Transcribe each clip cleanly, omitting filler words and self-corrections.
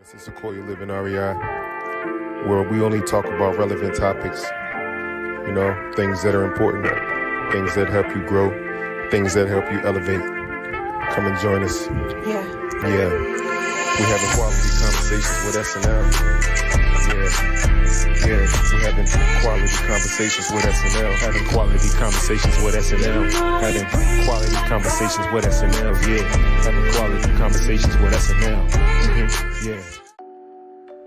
This is Sequoia Living REI, where we only talk about relevant topics, things that are important, things that help you grow, things that help you elevate. Come and join us. Yeah. We having quality conversations with SNL. Yeah. We having quality conversations with SNL. Having quality conversations with SNL. Having quality conversations with SNL. Yeah. Having quality conversations with SNL. Yeah.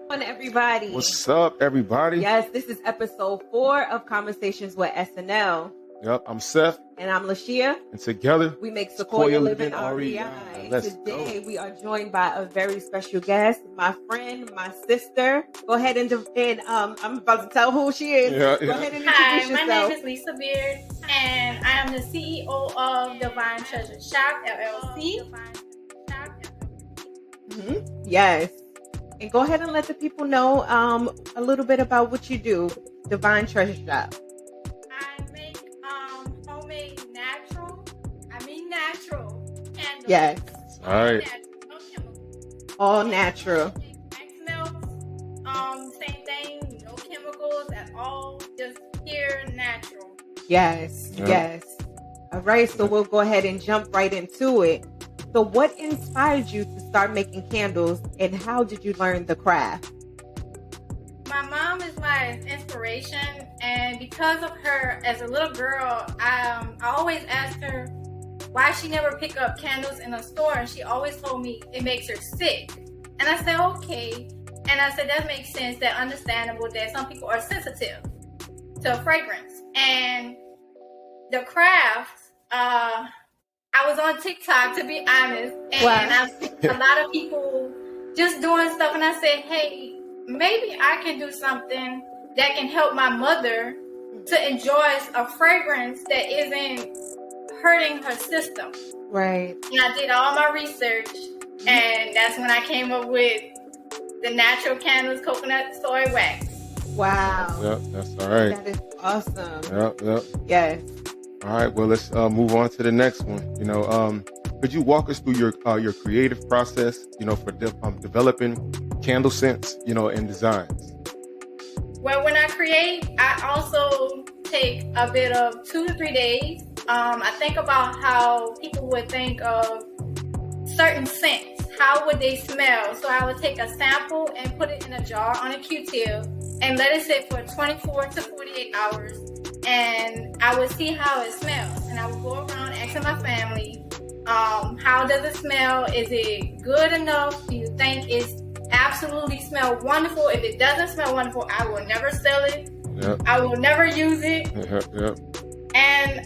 On everybody. What's up, everybody? Yes, this is episode 4 of Conversations with SNL. Yep, I'm Seth. And I'm Lashia. And together, we make Sequoia Living REI. Let's Today, go. we are joined by a very special guest, my friend, my sister. Go ahead and I'm about to tell who she is. Yeah. Go ahead and Hi, introduce yourself. my name is Lisa Beard, and I am the CEO of Divine Treasure Shop, LLC. Yes. And go ahead and let the people know a little bit about what you do, Divine Treasure Shop. I make homemade natural candles. Yes. All right. No chemicals. All natural. Wax melts, same thing, no chemicals at all, just pure natural. Yes. Yeah. Yes. All right. So we'll go ahead and jump right into it. So what inspired you to start making candles, and how did you learn the craft? My mom is my inspiration, and because of her, as a little girl, I always asked her why she never picked up candles in a store, and she always told me it makes her sick. And I said, okay. And I said, that makes sense, that's understandable, that some people are sensitive to fragrance. And the craft, I was on TikTok, to be honest, and Wow. I see a lot of people just doing stuff, and I said, hey, maybe I can do something that can help my mother to enjoy a fragrance that isn't hurting her system. Right. And I did all my research, and that's when I came up with the natural candles, coconut soy wax. Wow. Yep, that's all right. That is awesome. Yep. Yes. All right, well, let's move on to the next one. Could you walk us through your creative process, for developing candle scents, and designs? Well, when I create, I also take a bit of 2 to 3 days. I think about how people would think of certain scents. How would they smell? So I would take a sample and put it in a jar on a Q-tip and let it sit for 24 to 48 hours. And I would see how it smells. And I would go around asking my family, how does it smell? Is it good enough? Do you think it's absolutely smell wonderful? If it doesn't smell wonderful, I will never sell it. Yep. I will never use it. Yep. And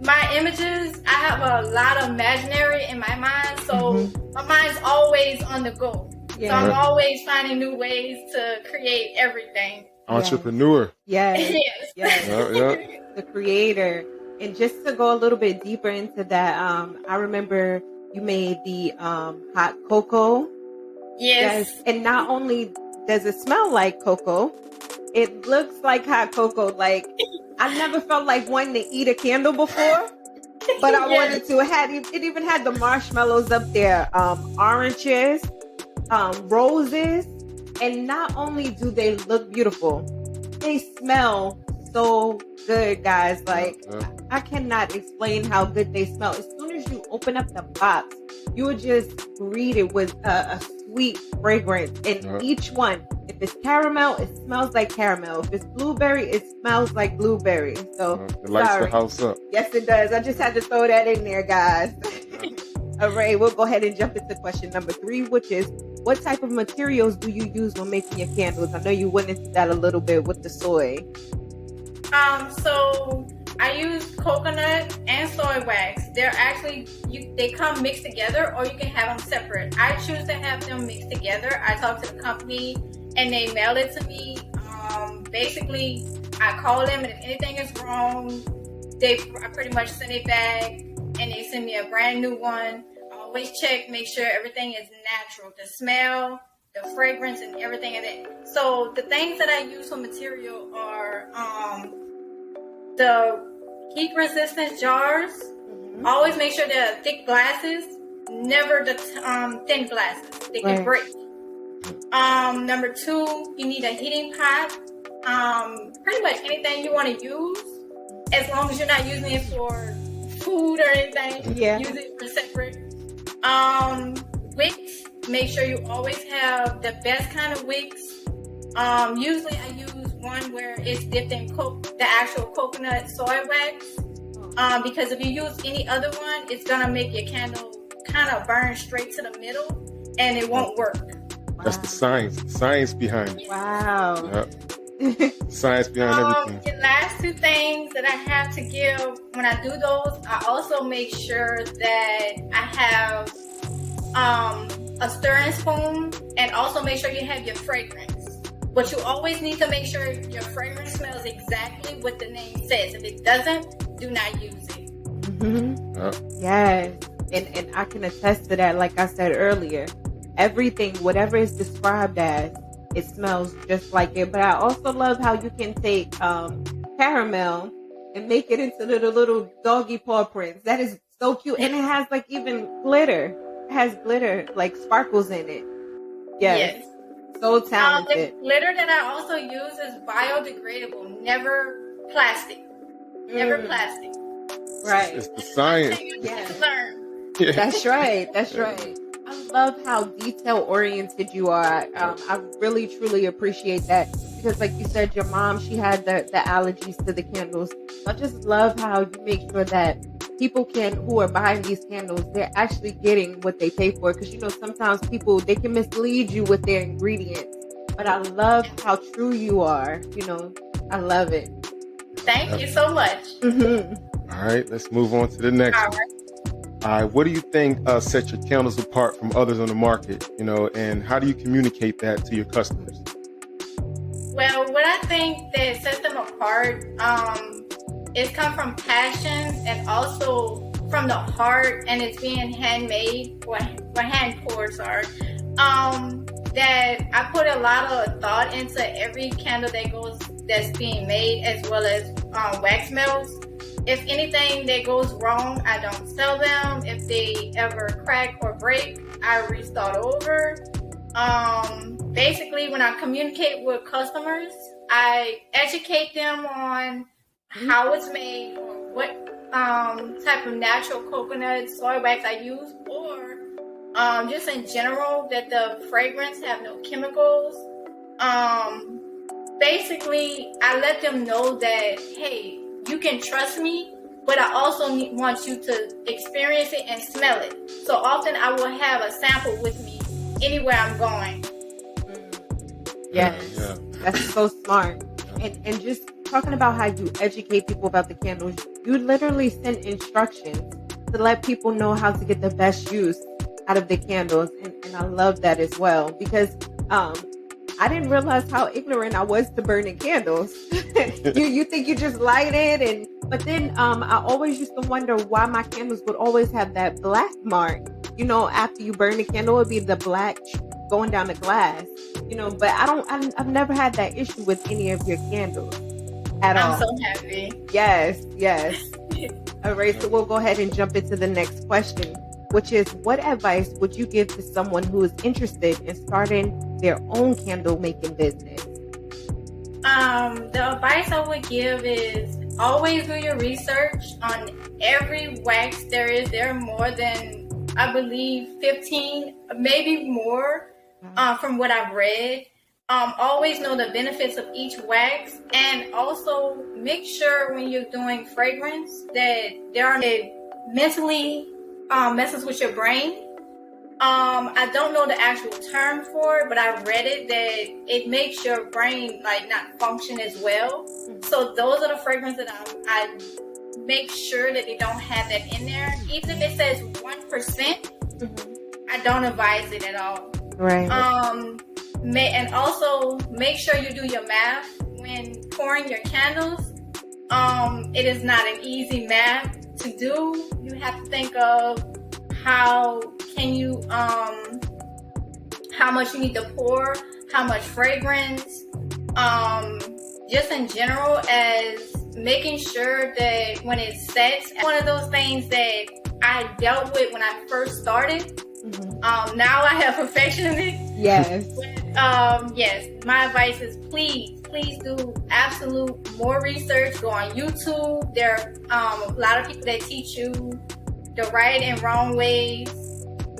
my images, I have a lot of imaginary in my mind, so my mind's always on the go. Yeah. So I'm always finding new ways to create everything. Entrepreneur. Yes. Yes. Yes. Yep. The creator. And just to go a little bit deeper into that, I remember you made the hot cocoa. Yes. And not only does it smell like cocoa, it looks like hot cocoa. Like, I never felt like wanting to eat a candle before, but I wanted to. It even had the marshmallows up there, oranges, roses, and not only do they look beautiful, they smell so good, guys. Like, I cannot explain how good they smell. As soon as you open up the box, you would just greet it with a sweet fragrance. And each one, if it's caramel, it smells like caramel. If it's blueberry, it smells like blueberry. So It lights the house up. Yes, it does. I just had to throw that in there, guys. All right, we'll go ahead and jump into question number 3, which is, what type of materials do you use when making your candles? I know you went into that a little bit with the soy. So I use coconut and soy wax. They're actually, they come mixed together, or you can have them separate. I choose to have them mixed together. I talk to the company and they mail it to me. Basically, I call them, and if anything is wrong, I pretty much send it back and they send me a brand new one. I always check, make sure everything is natural. The smell, the fragrance, and everything in it. So the things that I use for material are the heat resistant jars. Always make sure they're thick glasses, never the thin glasses. They can break. Number 2, you need a heating pot. Pretty much anything you want to use, as long as you're not using it for food or anything. Yeah. Use it for separate. Wicks. Make sure you always have the best kind of wicks. Usually I use one where it's dipped in the actual coconut soy wax. Because if you use any other one, it's gonna make your candle kind of burn straight to the middle, and it won't work. That's the science behind it. Wow. Yep. Science behind everything. The last 2 things that I have to give when I do those, I also make sure that I have a stirring spoon, and also make sure you have your fragrance. But you always need to make sure your fragrance smells exactly what the name says. If it doesn't, do not use it. Mm-hmm. Yes. And I can attest to that. Like I said earlier, everything, whatever is described as, it smells just like it. But I also love how you can take caramel and make it into the little doggy paw prints. That is so cute. And it has like even glitter. It has glitter, like sparkles in it. Yes. So talented. The glitter that I also use is biodegradable, never plastic. Never plastic. Right. It's the science. Learn. Yeah. That's right. That's right. I love how detail oriented you are. I really truly appreciate that, because like you said, your mom, she had the allergies to the candles. I just love how you make sure that people who are buying these candles, they're actually getting what they pay for. Because, you know, sometimes people, they can mislead you with their ingredients. But I love how true you are. You know, I love it. Thank you so much. Mm-hmm. All right, let's move on to the next one. All right, what do you think sets your candles apart from others on the market? You know, and how do you communicate that to your customers? Well, what I think that sets them apart, it's come from passion and also from the heart, and it's being handmade or hand poured, that I put a lot of thought into every candle that's being made, as well as wax melts. If anything that goes wrong, I don't sell them. If they ever crack or break, I restart over. Basically, when I communicate with customers, I educate them on how it's made, or what type of natural coconut soy wax I use, or just in general that the fragrance have no chemicals. Basically, I let them know that, hey, you can trust me, but I also want you to experience it and smell it. So often I will have a sample with me anywhere I'm going. Yes, that's so smart. And just talking about how you educate people about the candles, you literally send instructions to let people know how to get the best use out of the candles. And I love that as well, because I didn't realize how ignorant I was to burning candles. You think you just light it, but then I always used to wonder why my candles would always have that black mark. You know, after you burn the candle, it would be the black going down the glass. You know, but I've never had that issue with any of your candles at all. I'm so happy. Yes. All right, so we'll go ahead and jump into the next question, which is, what advice would you give to someone who is interested in starting their own candle making business? The advice I would give is always do your research on every wax there is. There are more than, I believe, 15, maybe more, from what I've read. Always know the benefits of each wax, and also make sure when you're doing fragrance that there are mentally messes with your brain. I don't know the actual term for it, but I read it that it makes your brain like not function as well. So those are the fragrances that I make sure that they don't have that in there. Even if it says 1%, I don't advise it at all. Right. And also make sure you do your math when pouring your candles. It is not an easy math to do. You have to think of how much you need to pour, how much fragrance, just in general, as making sure that when it sets. One of those things that I dealt with when I first started. Now I have perfection in it. Yes. Yes, my advice is please do absolute more research. Go on YouTube. There are a lot of people that teach you the right and wrong ways.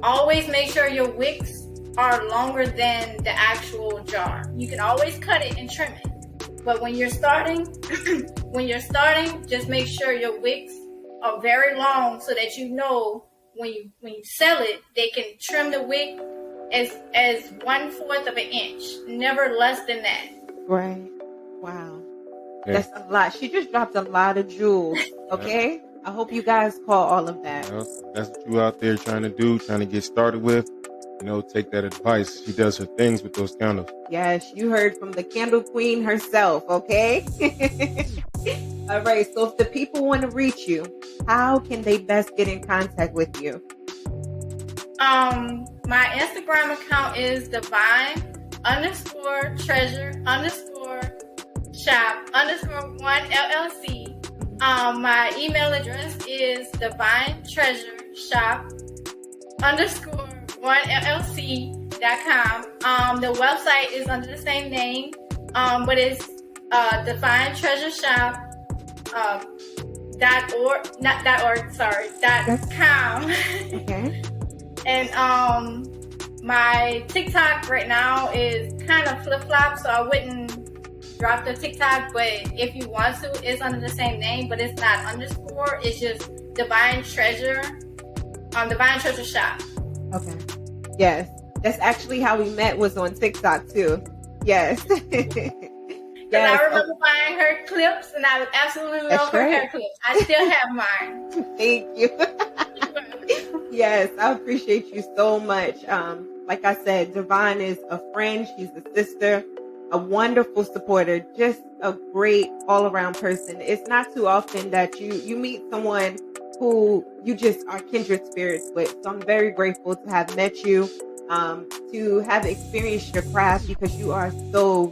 Always make sure your wicks are longer than the actual jar. You can always cut it and trim it, but when you're starting, just make sure your wicks are very long so that you know when you sell it, they can trim the wick as 1/4 of an inch, never less than that. Right. Wow. Yeah. That's a lot. She just dropped a lot of jewels. Okay. I hope you guys caught all of that. That's what you out there trying to do, trying to get started with. Take that advice. She does her things with those candles. Yes, you heard from the candle queen herself, okay? All right, so if the people want to reach you, how can they best get in contact with you? My Instagram account is divine_treasure_shop_1LLC. My email address is divinetreasure_1LLC.com. The website is under the same name, but it's .com. Okay. And my TikTok right now is kind of flip-flop, so I wouldn't drop the TikTok, but if you want to, it's under the same name, but it's not underscore, it's just Divine Treasure Shop. Okay. Yes. That's actually how we met, was on TikTok too. Yes. Yes. I remember buying her clips, and I absolutely love her hair clips. I still have mine. Thank you. Yes, I appreciate you so much. Like I said, Divine is a friend. She's a sister, a wonderful supporter, just a great all-around person. It's not too often that you meet someone who you just are kindred spirits with. So I'm very grateful to have met you, to have experienced your craft, because you are so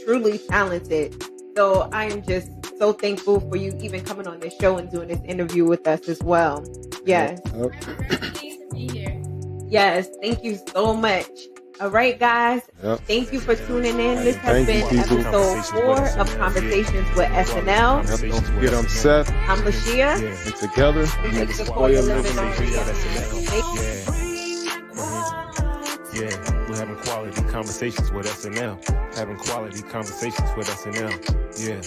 truly talented. So I am just so thankful for you even coming on this show and doing this interview with us as well. Yes. I'm very pleased to be here. Yes, thank you so much. All right, guys. Yep. Thank you for tuning in. This has been episode 4 of Conversations with SNL. Don't forget, I'm Seth. I'm Lashia. And together, We make the Koya living on. Yeah, we're having quality conversations with SNL. Having quality conversations with SNL. Yeah.